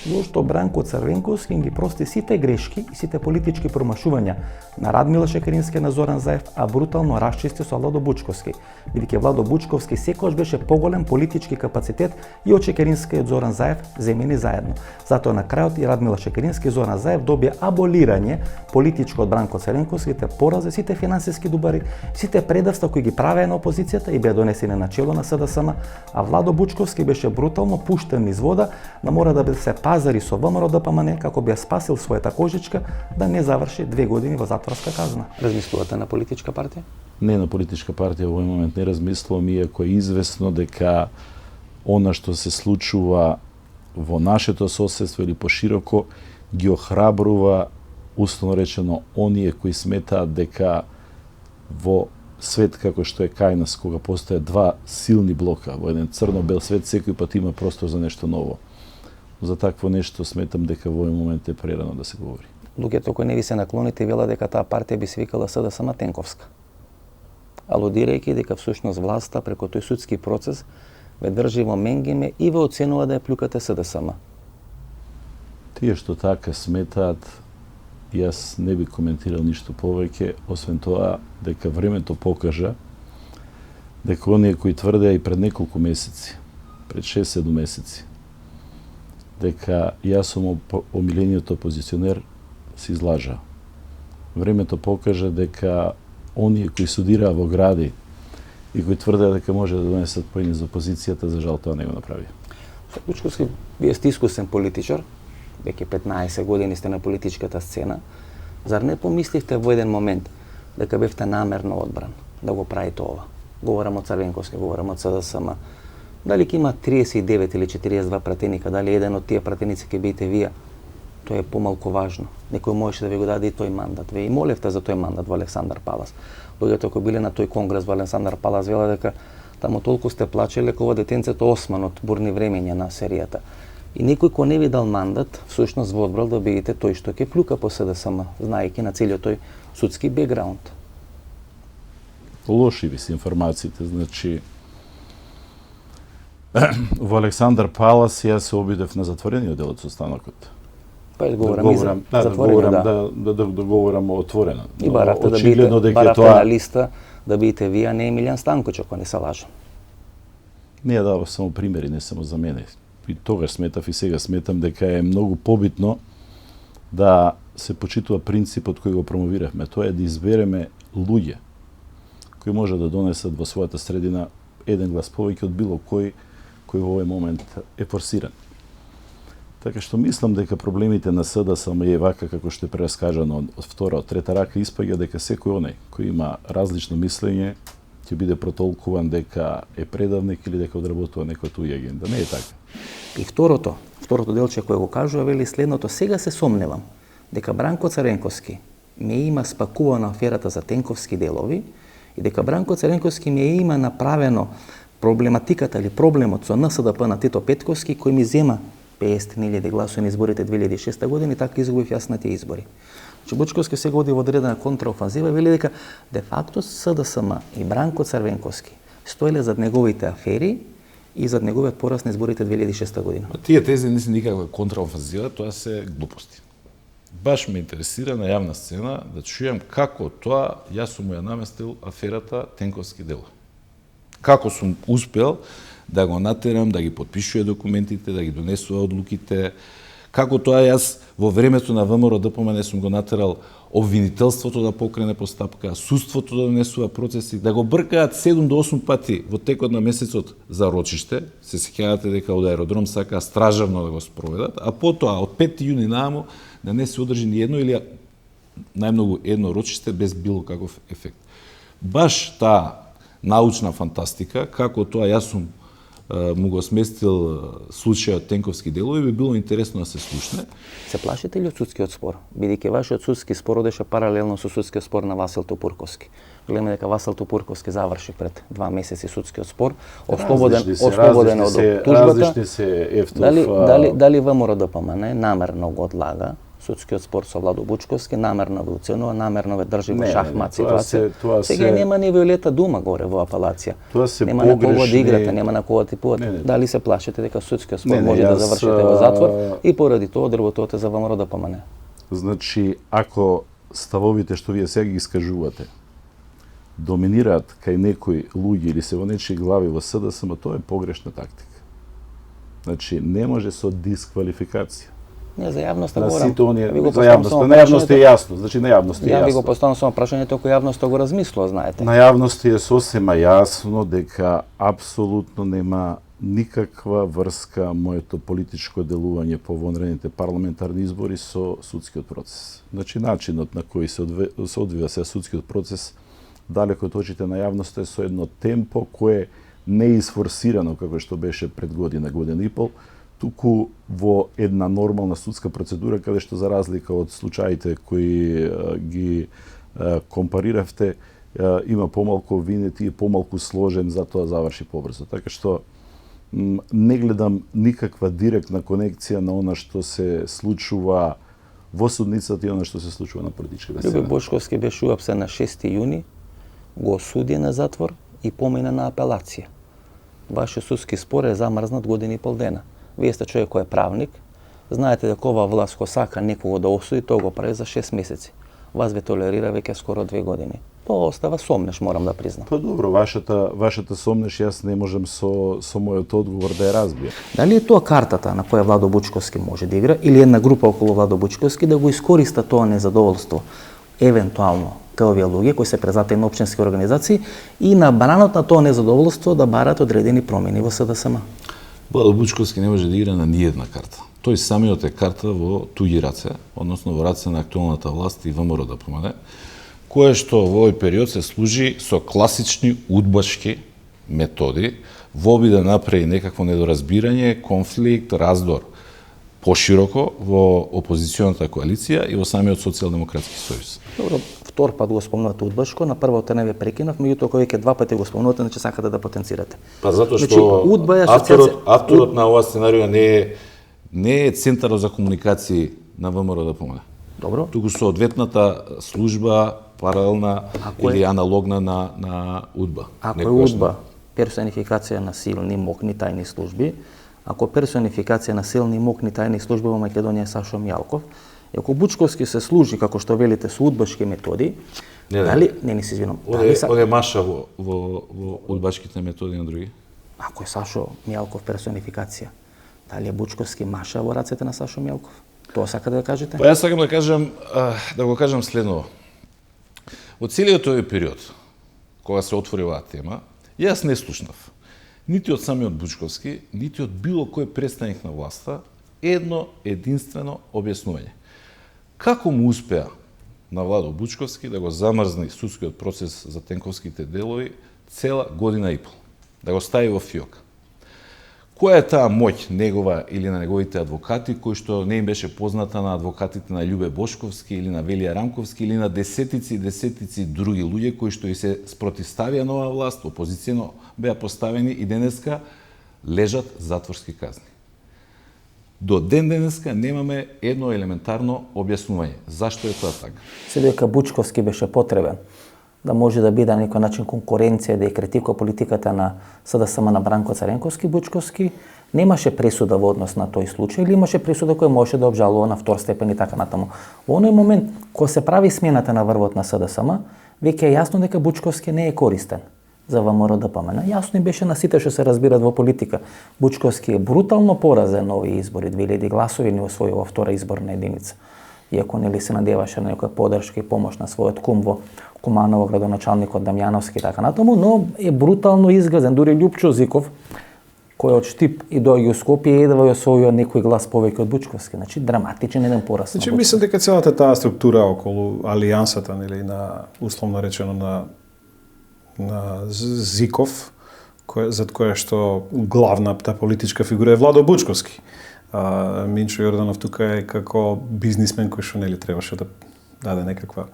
A: Зошто Бранко Црвенковски ги прости сите грешки и сите политички промашувања на Радмила Шекеринска и на Зоран Заев, а брутално расчисти со Владо Бучковски, бидејќи Владо Бучковски секогаш беше поголем политички капацитет и од Шекеринска и од Зоран Заев земени заедно. Затоа на крајот и Радмила Шекеринска и Зоран Заев добија аболирање политичко од Бранко Црвенковски, те порази сите финансиски дубари, сите предавства кои ги правеа на опозицијата и беа донесени на чело на СДСМ, а Владо Бучковски беше брутално пуштен низ вода, да мора да се пазари со ВМРО ДПМН како би ја спасил својата кожичка да не заврши 2 години во затворска казна. Размислувате на политичка партија?
H: Не на политичка партија во овој момент не размислувам, иако е известно дека она што се случува во нашето соседство или пошироко ги охрабрува, условно речено, оние кои сметаат дека во свет како што е кај нас, кога постојат два силни блока, во еден црно-бел свет, секој пат има простор за нешто ново. За такво нешто сметам дека во овој момент е прерано да се говори.
A: Луѓето кои не ви се наклоните велат дека таа партија би се викала СДСМ Тенковска, алудирајќи дека всушност власта преку тој судски процес ве држи во менгеме и ве оценува да ја плюкате СДСМ.
H: Тие што така сметаат, јас не би коментирал ништо повеќе, освен тоа дека времето покажа дека оние кои тврдеа и пред неколку месеци, пред 6-7 месеци, дека јас сум омилениот опозиционер, се излажа. Времето покажа дека оние кои студираа во гради и кои тврдеа дека може да донесат поени за опозицијата, за жал тоа не го направи.
A: Бучковски, вие сте искусен политичар, веќе 15 години сте на политичката сцена. Зар не помисливте во еден момент дека бевте намерно одбран да го правите ова? Говорам од Црвенковски, говорам од СДСМ. Дали ќе има 39 или 42 пратеника, дали еден од тие пратеници ќе бидете вие, тоа е помалку важно. Некој можеше да ви го даде и тој мандат. Вие и молевте за тој мандат во Александар Палас. Луѓето кои биле на тој конгрес во Александар Палас вела дека таму толку сте плачеле како детенцето Осман од бурни времења на серијата. И некој кој не ви дал мандат, всушност во одбрал да бидете тој што ќе плюка по СДСМ, знаејќи на целиот тој судски бекграунд.
H: Лоши ви се информациите, значи во Александар Палас јас се обидев на затворениот дел од состанокот.
A: Па говорам и за затворениот,
H: да говорам отворено.
A: И баравте да бидете на листа, да бидете вие, не Емилијан Станкоч, ако не се лажам.
H: Не ја давав само примери, не само за мене. И тогаш сметав и сега сметам дека е многу побитно да се почитува принципот кој го промовиравме. Тоа е да избереме луѓе кои може да донесат во својата средина еден глас повеќе од било кој во овој момент е форсиран. Така што мислам дека проблемите на СДСМ е вака како што е прераскажано од втора, од трета рака, испаѓа дека секој оној кој има различно мислење ќе биде протолкуван дека е предавник или дека одработува некоја туја агенда. Не е така.
A: И второто делче кој го кажува вели следното: сега се сомневам дека Бранко Црвенковски ме има спакувана аферата за Тенковски делови и дека Бранко Црвенковски ме има направено проблематиката или проблемот со НСДП на Тито Петковски кој ми зема 50.000 гласови на изборите 2006 година и така изгубив јас на тие избори. Бучковски сега оди во одредена контраофанзива и вели дека де факто СДСМ и Бранко Црвенковски стоеле зад неговите афери и зад неговиот пораз на изборите 2006 година.
H: Тие тези не се никаква контраофанзива, тоа се глупости. баш ме интересира на јавна сцена да чујам како тоа јас сум ја наместил аферата Тенковски дело. Како сум успел да го натерам, да ги потпишува документите, да ги донесува одлуките, како тоа јас во времето на ВМРО ДПМН сум го натерал обвинителството да покрене постапка, судството да донесува процеси, да го бркаат 7 до 8 пати во текот на месецот за рочиште, се сеќавате дека од аеродром сака стражавно да го спроведат, а потоа од 5 јуни нааму да не се одржи ни едно или најмногу едно рочиште без било каков ефект. Баш таа научна фантастика, како тоа јас сум му го сместил случајот Тенковски делови, би било интересно да се слушне.
A: Се плашите ли од судскиот спор? Бидејќи вашиот судски спор одеше паралелно со судскиот спор на Васил Тупурковски. Гледаме дека Васил Тупурковски заврши пред 2 месеци судскиот спор, ослободен од тужбата. Дали ВМРО ДПМН намерно го одлага судскиот спор со Владо Бучковски, намерно ве уценува, намерно ве држи во шахмат ситуација. Сега нема ни Виолета Дума горе во апелација. Нема на кого да играте, нема на кого да типувате. Дали се плашите дека судскиот спор може да завршите во затвор и поради тоа одработувате за ВМРО ДПМН?
H: Значи, ако ставовите што вие сега ги искажувате доминираат кај некои луѓе или се во нечии глави во СДСМ, тоа е погрешна тактика. Значи, не може со дисквалификација.
A: Не, за јавноста говорам.
H: За јавноста. На јавноста е јасно. Значи, на јавноста е јасно.
A: Ја ви го поставам само прашањето ако јавноста го размислува, знаете.
H: На јавноста е сосема јасно дека апсолутно нема никаква врска моето политичко делување по вонредните парламентарни избори со судскиот процес. Значи, начинот на кој се одвива се судскиот процес далеко од очите на јавноста е со едно темпо кое не е изфорсирано како што беше пред година и пол, туку во една нормална судска процедура, каде што за разлика од случаите кои ги компариравте, има помалку обвинети и помалку сложен, затоа заврши побрзо. Така што не гледам никаква директна конекција на она што се случува во судницата и она што се случува на политичката сцена.
A: Љубе Бошковски беше уапсен на 6 јуни, го осуди на затвор и помина на апелација. Вашиот судски спор е замрзнат година и пол дена. Вие сте човек кој е правник, знаете дека ова власт кој сака некого да осуди, тоа го прави за 6 месеци. Вас ве толерира веќе скоро 2 години. Тоа остава сомнеш, морам да признам.
H: Па добро, вашата сомнеш, јас не можам со мојот одговор да ја разбијам.
A: Дали е тоа картата на која Владо Бучковски може да игра или една група околу Владо Бучковски да го искориста тоа незадоволство, евентуално кај овие луѓе кои се презатени на општински организации и на бранот на тоа незадоволство да барат одредени промени во СДСМ?
H: Владо Бучковски не може да игра на ниедна карта. Тој самиот е карта во туѓи раце, односно во раце на актуелната власт и ВМРО ДПМН, кое што во овој период се служи со класични удбашки методи во обид да направи некакво недоразбирање, конфликт, раздор пошироко во опозиционата коалиција и во самиот Социјалдемократски сојуз.
A: Добро, втор пат го спомнувате удбашко, на првото не ве прекинав, меѓутоа кој ќе 2 пати го спомнувате, значи сакате да потенцирате.
H: Па затоа што авторот на оваа сценарио не е центарот за комуникации на ВМРО ДПМН.
A: Добро.
H: Туку соодветната служба паралелна или аналогна на УДБА.
A: Ако е УДБА персонификација на силни, мокни тајни служби, ако персонификација на силни, мокни тајни служби во Македонија е Сашо Мјалков, и ако Бучковски се служи, како што велите, со удбашки методи, не се извинам.
H: Оде маша во удбашките методи на други?
A: Ако е Сашо Мјалков персонификација, дали е Бучковски маша во рацете на Сашо Мјалков? Тоа сакате да кажете?
H: Па јас сакам да го кажам следно. Во целиот овој период, кога се отвори оваа тема, јас не слушнав нити од самиот Бучковски, нити од било кој представник на власта едно единствено објаснување. Како му успеа на Владо Бучковски да го замрзни судскиот процес за Тенковските делови цела година и пол, да го стави во фиок? Која е таа моќ негова или на неговите адвокати, кој што не им беше позната на адвокатите на Љубе Бошковски или на Велија Рамковски или на десетици и десетици други луѓе кои што и се спротивставија на оваа власт, опозицијно беа поставени и денеска лежат затворски казни. До ден денеска немаме едно елементарно објаснување. Зашто е тоа така?
A: Се дека Бучковски беше потребен да може да биде на некој начин конкуренција, да ја критикува политиката на СДСМ на Бранко Царенковски, Бучковски немаше пресуда во однос на тој случај или имаше пресуда која можеше да обжалува на втор степен и така натаму. Во оној момент кога се прави смената на врвот на СДСМ, веќе е јасно дека Бучковски не е користен за ВМРО ДПМН. Јасно и беше на сите што се разбират во политика. Бучковски е брутално поразен на овие избори, 2000 гласови не освои во втора изборна единица. Иако нели се надеваше на некоја поддршка и помош на својот кум во Куманово, градоначалникот Дамјановски и така натаму, но е брутално изгазен. Дури Љупчо Зиков, кој од Штип и доаѓа у Скопје, едва ја освојува некој глас повеќе од Бучковски. Значи драматичен еден пораз.
B: Значи мислам дека целата таа структура околу алијансата, нели, на условно речено на Зиков, зад која што главната политичка фигура е Владо Бучковски. Минчо Јорданов тука е како бизнисмен кој што нели требаше да даде некаква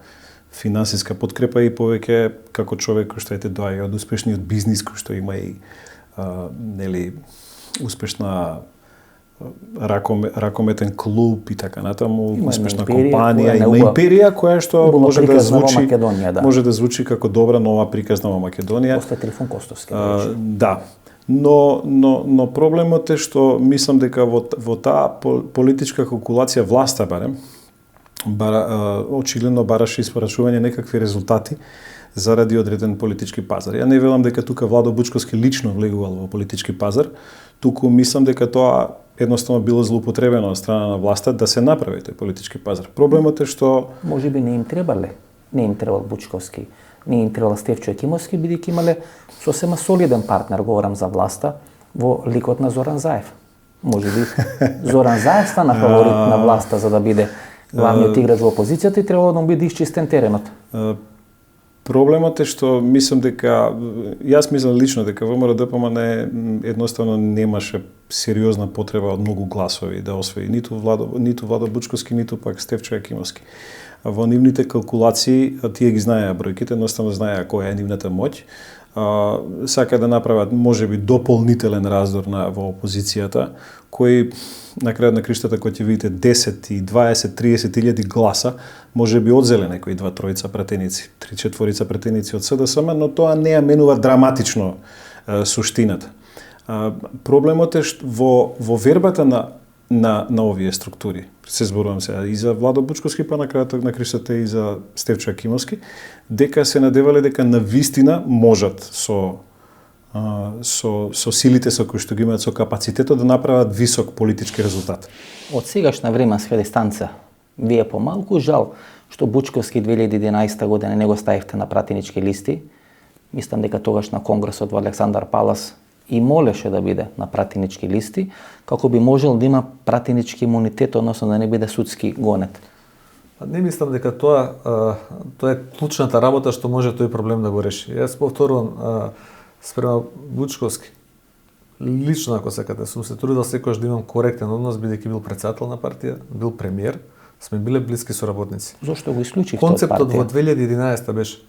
B: финансиска подкрепа и повеќе како човек кој што доаѓа од успешниот бизнис кој што има и нели успешна ракометен клуб и така натаму, успешна компанија, има империја која што може да звучи може да звучи како добра нова приказна во Македонија.
A: После Трифун Костовски.
B: Да. Но проблемот е што мислам дека во таа политичка калкулација власта барем очигледно бараше испорачување некакви резултати заради одреден политички пазар. Ја не велам дека тука Владо Бучковски лично влегувал во политички пазар, туку мислам дека тоа едноставно било злоупотребено од страна на власта да се направи тој политички пазар. Проблемот е што
A: можеби не им требал Бучковски, не им требал Стефчо Екимовски, бидејќи имале сосема солиден партнер, говорам за власта, во ликот на Зоран Заев. Можеби Зоран Заев стана фаворит на власта за да биде главниот играч во опозицијата и требало да му биде исчистен теренот.
B: Проблемот е што мислам дека јас мислам лично дека ВМРО ДПМН едноставно немаше сериозна потреба од многу гласови да освои ниту Владо Бучковски, ниту пак Стефчо Екимовски. Во нивните калкулации тие ги знаеа бројките, едноставно знаеа која е нивната моќ. Сака да направат можеби дополнителен раздор во опозицијата, кој на крајот на криштата кој ќе видите 10 и 20, 30 илјади гласа, можеби одзеле некои 2-3 пратеници, 3-4 пратеници од СДСМ, но тоа не ја менува драматично суштината. Проблемот е што во вербата на овие структури, се зборувам сега и за Владо Бучковски, па на крајот на криштата и за Стефчо Екимовски, дека се надевале дека навистина можат со силите со кои што ги имаат, со капацитетот да направат висок политички резултат.
A: Од сегашна временска дистанца, вие помалку жал што Бучковски 2011 година не го ставивте на пратенички листи. Мислам дека тогаш на конгресот во Александар Палас и молеше да биде на пратенички листи, како би можел да има пратенички имунитет, односно да не биде судски гонет.
C: Не мислам дека тоа е клучната работа што може тој проблем да го реши. Јас повторувам спрема Бучковски. Лично, ако сакате, сум се трудил секогаш да имам коректен однос, бидејќи бил председател на партија, бил премиер, сме биле блиски соработници.
A: Зошто го исклучивте од партија?
C: Концептот во 2011 беше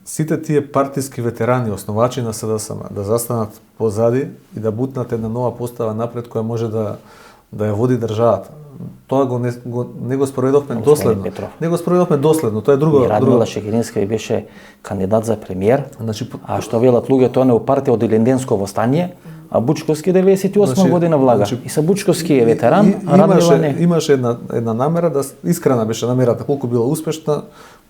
C: сите тие партиски ветерани, основачи на СДСМ, да застанат позади и да бутнат една нова постава напред која може да ја води државата. Тоа не го спроведовме доследно. Не го спроведовме доследно, тоа е друго.
A: Радмила Шекеринска беше кандидат за премиер, а што велат луѓето, тоа не у партија од Илинденско востание, а Бучковски 98 година влага. И са Бучковски е ветеран, а Радмила не.
C: Имаше една намера, искрена беше намерата, колку била успешна,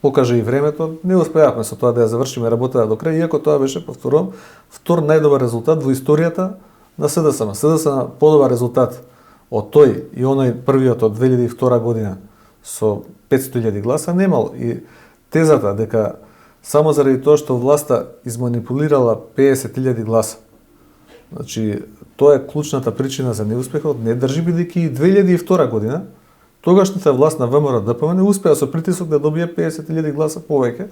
C: покаже и времето. Не успеавме со тоа да ја завршиме работата до крај, иако тоа беше, повторувам, втор најдобар резултат во историјата на СДСМ. СДСМ подобар резултат од тој и оној првиот од 2002 година со 500.000 гласа немал. И тезата дека само заради тоа што власта изманипулирала 50.000 гласа, значи тоа е клучната причина за неуспехот, не држи, бидејќи и 2002 година тогашната власт на ВМРО ДПМН успеа со притисок да добие 50.000 гласа повеќе,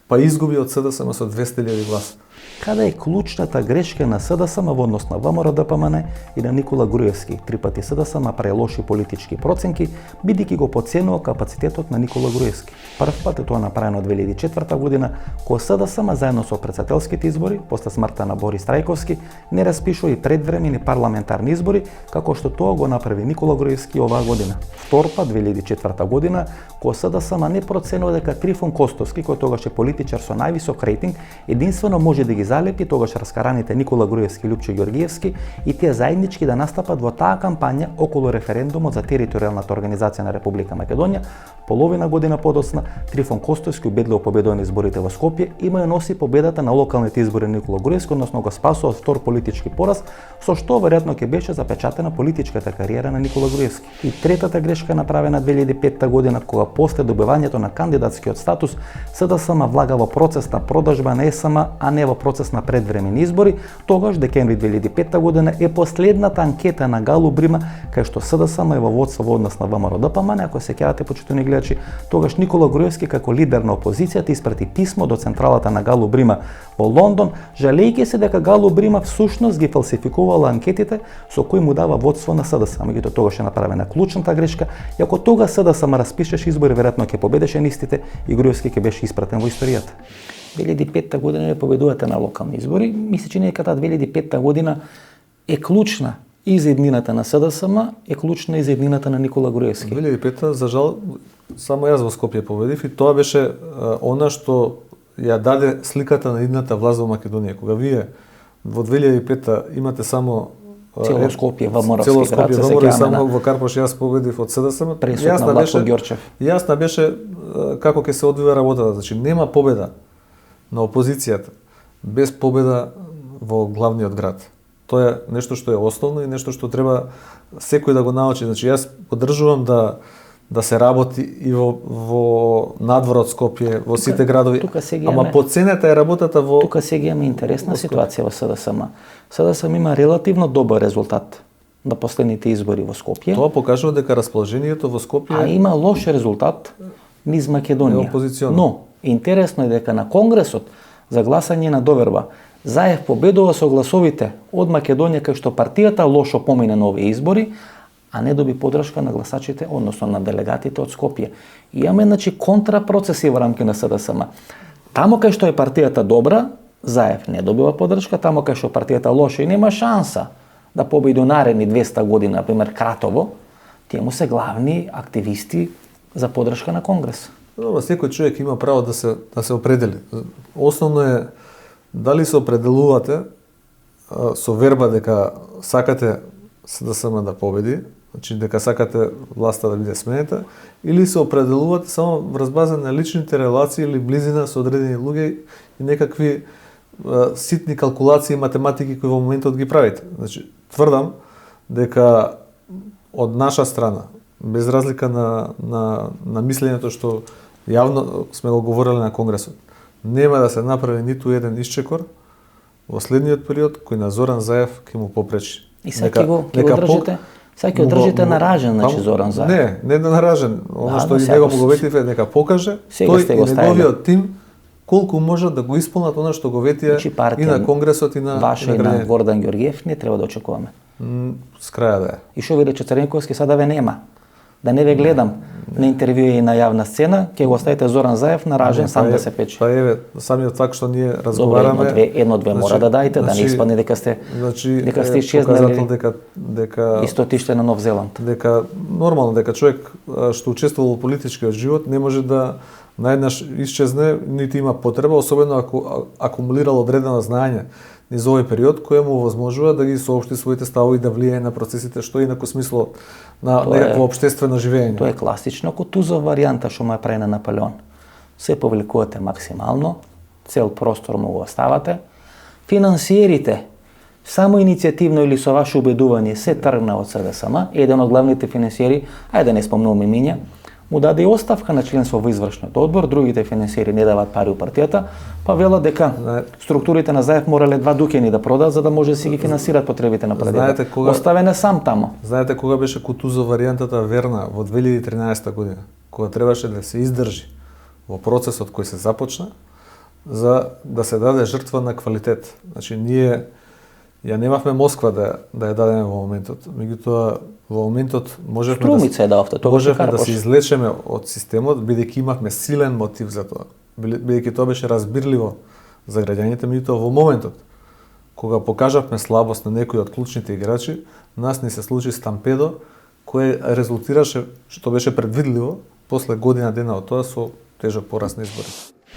C: па изгуби од СДСМ со 200.000 гласа.
A: Каде е клучната грешка на СДСМ во однос на ВМРО ДПМН и на Никола Груевски? 3 пати СДСМ прави лоши политички проценки, бидејќи го потценува капацитетот на Никола Груевски. Прв пат е тоа направено 2004 година, кога СДСМ заедно со претседателските избори, после смртта на Борис Трајковски, не распишува и предвремени парламентарни избори, како што тоа го направи Никола Груевски оваа година. Втор пат 2004 година, кој СДСМ не проценува дека Трифон Костовски, кој тогаш е политичар со највисок рейтинг, единствено може да ги залепи тогаш раскараните Никола Груевски и Лјупче Ѓоргиевски и тие заеднички да настапат во таа кампања околу референдумот за територијалната организација на Република Македонија. Половина година подоцна Трифон Костовски убедливо победува на изборите во Скопје и му ја носи победата на локалните избори на Никола Груевски, односно го спасува од втор политички пораз, со што веројатно ќе беше запечатена политичката кариера на Никола Груевски. И третата грешка направена 2005 година, кога после добивањето на кандидатскиот статус СДСМ влага во процес на продажба на ЕСМ, а не во процес на предвремени избори. Тогаш, декември 2005 година, е последната анкета на Галу Брима, кај што СДСМ е во водство во однос на ВМРО-ДПМН. Ако се сеќавате, почитувани гледачи, тогаш Никола Груевски како лидер на опозицијата испрати писмо до централата на Галу Брима во Лондон, жалејќи се дека Галу Брима всушност ги фалсификувала анкетите со кои му дава водство на СДСМ. Меѓутоа тогаш е направена клучната грешка и ако тога СДСМ распишеше избори, веројатно ќе победеше нистите и Груевски ќе беше испратен во историјата. 2005 година не победувате на локални избори. Мисля, че неката 2005 година е клучна и за еднината на СДСМ, е клучна и за еднината на Никола Груевски.
C: 2005 за жал само јас во Скопје победив и тоа беше она што ја даде сликата на едната власт во Македонија. Кога вие во 2005 имате само
A: Цело Скопје, ВМРО-вски
C: цело
A: град,
C: Скопје,
A: се
C: ВМРО и
A: сеќаваме
C: само
A: на
C: во Карпош јас победив од СДСМ.
A: пресуд на Владко Ѓорчев.
C: Јасна беше како ќе се одвива работата. Значи нема победа на опозицијата без победа во главниот град. Тоа е нешто што е основно и нешто што треба секој да го научи. Значи јас поддржувам да се работи и во надвор од Скопје, во сите градови. Ама подценета е работата во
A: Тука сега имаме интересна ситуација во СДСМ. СДСМ има релативно добар резултат на последните избори во Скопје.
C: Тоа покажува дека расположението во Скопје
A: А има лош резултат низ Македонија.
C: Е опозиционо.
A: Но интересно е дека на Конгресот за гласање на доверба Заев победува со гласовите од Македонија, кај што партијата лошо помине на овие избори, а не доби поддршка на гласачите, односно на делегатите од Скопје. И имаме значи контрапроцеси во рамки на СДСМ. Тамо кај што е партијата добра, Заев не добива поддршка, тамо кај што партијата лоша и нема шанса да победи наредни 200 години, например Кратово, тие му се главни активисти за поддршка на Конгрес.
C: Добро, секој човек има право да се определи. Основно е дали се определувате со верба дека сакате СДСМ да победи, значи дека сакате власта да биде сменета, или се определувате само врз база на личните релации или близина со одредени луѓе и некакви ситни калкулации и математики кои во моментот ги правите. Значи, тврдам дека од наша страна, без разлика на мислењето што јавно сме го говореле на Конгресот, нема да се направи ниту еден исчекор во следниот период кој на Зоран Заев ќе му попречи.
A: И сега ќе го одржите, сега ќе одржите наражен, значи Зоран Заев.
C: Не да наражен, оно што и него му го ветиве дека покаже тој и неговиот тим колку можат да го исполнат она што го ветија и на Конгресот и на
A: Ваша и на Гордан Ѓоргиев не треба да очекуваме.
C: С краја да е.
A: И што ви рече Црненковски сада ве нема. Да не ве гледам на интервјуи и на јавна сцена, ќе го оставите Зоран Заев наражен сам да се пече.
C: Па еве, самиот факт што ние разговараме,
A: едно-две мора да дајте, да не испадне дека сте
C: исчезнали дека
A: исто тиште на Нов Зеланд.
C: Дека нормално дека човек што учествувал во политичкиот живот не може да наеднаш исчезне, нити има потреба, особено ако акумулирал одредено знаење низ овој период кој му овозможува да ги соопшти своите ставови и да влијае на процесите што инаку смислот на некакво општествено живење.
A: Тоа е класично Кутузов варијанта што му ја прави на Наполеон. Се повликувате максимално, цел простор му го оставате. Финансиерите само иницијативно или со ваше убедување се тргна од СДСМ. Еден од главните финансиери, ајде да не спомнуваме имиња, му даде оставка на членство во извршниот одбор, другите финансиери не даваат пари у партијата, па велат дека структурите на Заев морале 2 дуќани да продадат за да може да си ги финансираат потребите на партијата. Оставен е сам тамо.
C: Знаете кога беше Кутузов варијантата верна во 2013 година, кога требаше да се издржи во процесот кој се започна за да се даде жртва на квалитет. Значи ние ја немавме Москва да ја дадеме во моментот. Меѓутоа во моментот можевме да се излечеме од системот бидејќи имавме силен мотив за тоа. Бидејќи тоа беше разбирливо за граѓаните, меѓутоа во моментот кога покажавме слабост на некои од клучните играчи, нас ни се случи стампедо кој резултираше, што беше предвидливо, после година дена од тоа со тежок пораст на избори.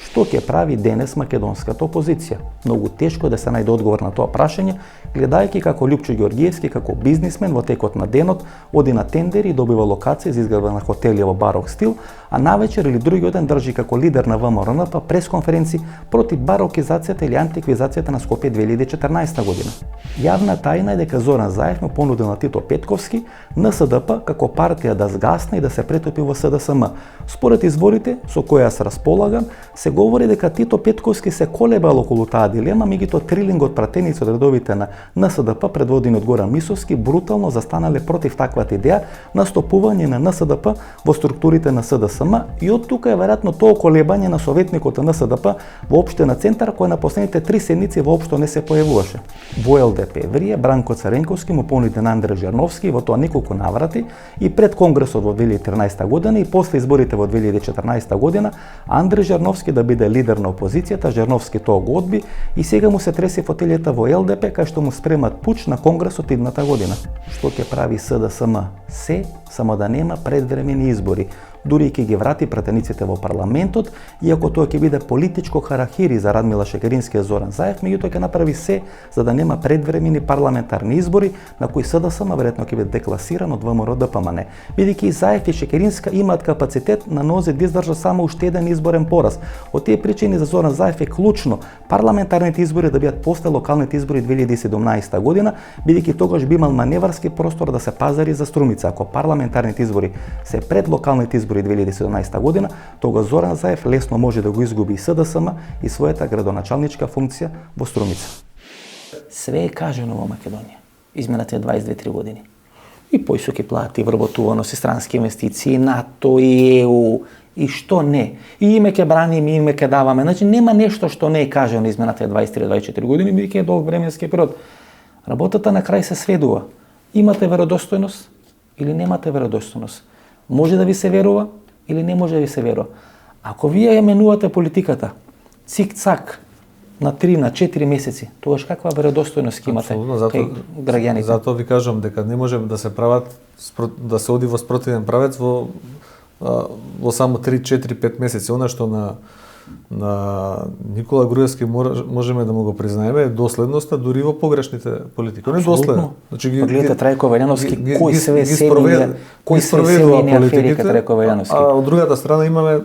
A: Што ќе прави денес македонската опозиција? Многу тешко да се најде одговор на тоа прашање, гледајќи како Лјупчо Ѓоргиевски, како бизнисмен во текот на денот, оди на тендери и добива локација за изградба на хотели во барок стил, а навечер или другиот ден држи како лидер на ВМРО-НП пресконференци против барокизацијата или антиквизацијата на Скопје 2014 година. Јавна тајна е дека Зоран Заев му понудил на Тито Петковски НСДП како партија да згасне и да се претопи во СДСМ. Според изворите со кои јас располагам, се говори дека Тито Петковски се колебал околу таа дилема, меѓутоа трилингот пратеници од редовите на НСДП предводени од Горан Мисовски брутално застанале против таквата идеја на стопување на НСДП во структурите на СДСМ и од тука е веројатно тоа колебање на советникот на НСДП во општина Центар кој на последните 3 седмици воопшто не се појавуваше. Во ЛДП Врие Бранко Царенковски му понуди на Андре Жерновски во тоа неколку наврати и пред конгресот во 2013 година и после изборите во 2014 година Андре Жерновски да биде лидер на опозицијата, Жерновски тоа го одби и сега му се треси фотелјата во ЛДП кај што му спремат пуч на конгресот идната година. Што ќе прави СДСМ? Се, само да нема предвремени избори. Дури и ќе ги врати пратениците во парламентот, иако тоа ќе биде политичко харахири за Радмила Шекерински и Зоран Заев, меѓутоа ќе направи се за да нема предвремени парламентарни избори на кои СДСМ веројатно ќе биде декласиран од ВМРО-ДПМН. Бидејќи Заев и Шекеринска имаат капацитет на нозе да издржат само уште еден изборен пораз. Од тие причини за Зоран Заев е клучно парламентарните избори да бидат после локалните избори 2017 година, бидејќи тогаш би имал маневарски простор да се пазари за Струмица. Ако парламентарните избори се пред локалните избори 2017 година, тога Зоран Заев лесно може да го изгуби и СДСМ и својата градоначалничка функција во Струмица. Све е кажано во Македонија изминатите 22-3 години. И појсоки плати, вработуваност и странски инвестиции, НАТО и ЕУ, и што не. И име ќе браниме, име ќе даваме. Значи нема нешто што не е кажано изминатите 23-24 години, бидејќи е долг временски период. Работата на крај се сведува. Имате веродостојност или немате веродостојност? Може да ви се верува или не може да ви се верува. Ако вие ја менувате политиката, цик-цак, на 3, на 4 месеци, тогаш каква веродостојност ќе имате кај граѓаните?
C: Затоа ви кажам дека не може да се прават, да се оди во спротивен правец во само 3, 4, 5 месеци. Она што на Никола Груевски можеме да му го признаеме доследноста дури во погрешните политики. Он е доследен.
A: Значи гледате Трајко Велјановски кои се семејни афери кај Трајко Велјановски.
C: А од другата страна имаме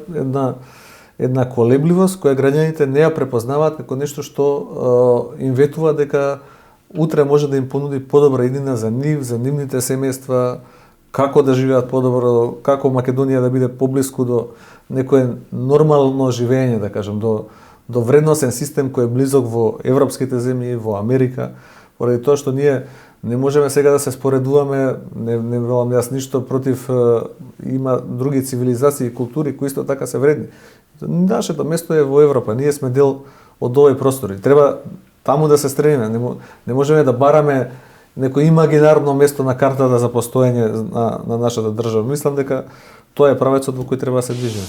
C: една колебливост која граѓаните не ја препознаваат како нешто што им ветува дека утре може да им понуди подобра иднина за нив, за нивните семејства, како да живеат подобро, како Македонија да биде поблиску до некое нормално живење, да кажем, до вредносен систем кој е близок во европските земји, во Америка, поради тоа што ние не можеме сега да се споредуваме, не велам јас ништо против, има други цивилизации и култури кои исто така се вредни. Нашето место е во Европа, ние сме дел од овој простор и треба таму да се стремиме, не можеме да бараме некој имагинарно место на картата за постоење на нашата држава. Мислам дека тоа е правецот во кој треба да се движиме.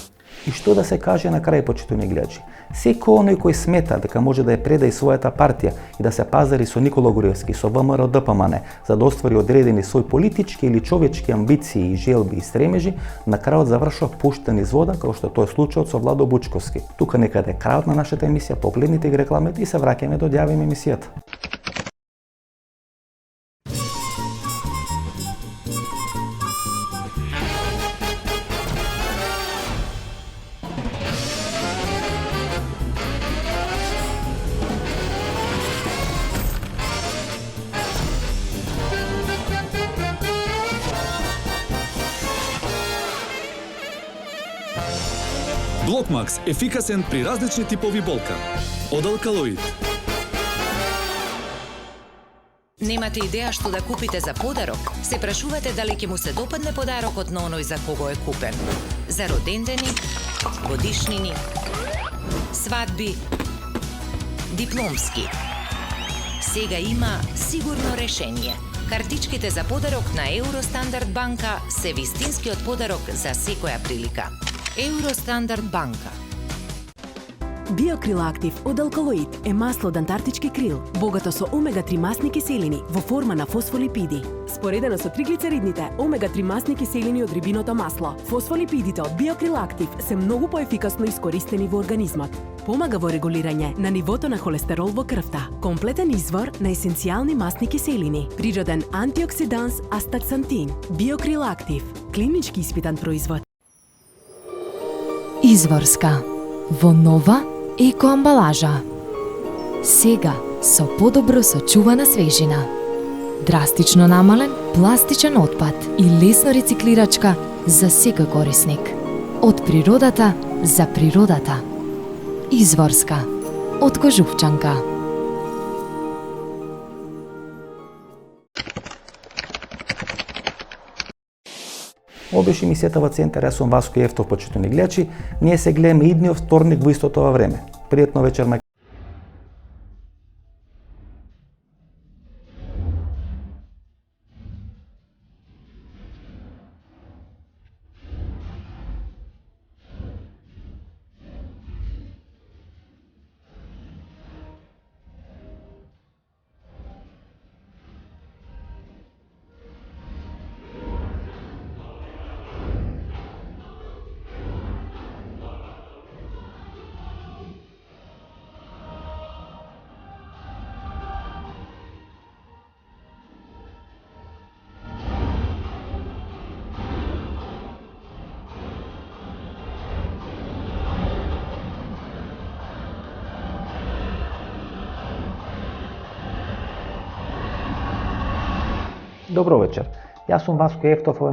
A: И што да се каже на крај, почитувани гледачи? Секој оној кој смета дека може да ја преда и својата партија и да се пазари со Никола Груевски, со ВМРО-ДПМН, за да оствари одредени свој политички или човечки амбиции, желби и стремежи, на крајот завршува пуштен из вода, како што тоа е случајот со Владо Бучковски. Тука некаде е крајот на нашата емисија, погледнете ги рекламите и се враќаме да одјавиме емисијата.
D: Блокмакс – ефикасен при различни типови болка. Од Алкалоид.
E: Немате идеја што да купите за подарок? Се прашувате дали ќе му се допадне подарокот на оној за кого е купен? За родендени, годишнини, свадби, дипломски. Сега има сигурно решение. Картичките за подарок на Евростандард банка се вистинскиот подарок за секоја прилика. Евростандард банка.
F: Биокрил Актив од Алкалоид е масло од антарктички крил, богато со омега-3 масни киселини во форма на фосфолипиди. споредено со триглицеридните, омега-3 масни киселини од рибиното масло. Фосфолипидите од Биокрил Актив се многу поефикасно искористени во организмот. Помага во регулирање на нивото на холестерол во крвта. Комплетен извор на есенцијални масни киселини. Природен антиоксиданс астаксантин. Биокрил Актив. Клинички испитан производ.
I: Изворска. Во нова екоамбалажа. Сега со подобро сочувана свежина. Драстично намален пластичен отпад и лесно рециклирачка за секој корисник. Од природата за природата. Изворска. Од кожувчанка.
A: Ова беше емисијата во Центар. Јас сум Васко Ефтов, почитувани гледачи. Ние се гледаме идниот вторник во истото ова време. Пријатно вечер. Добро вечер. Јас сум Васко Ефтов, ова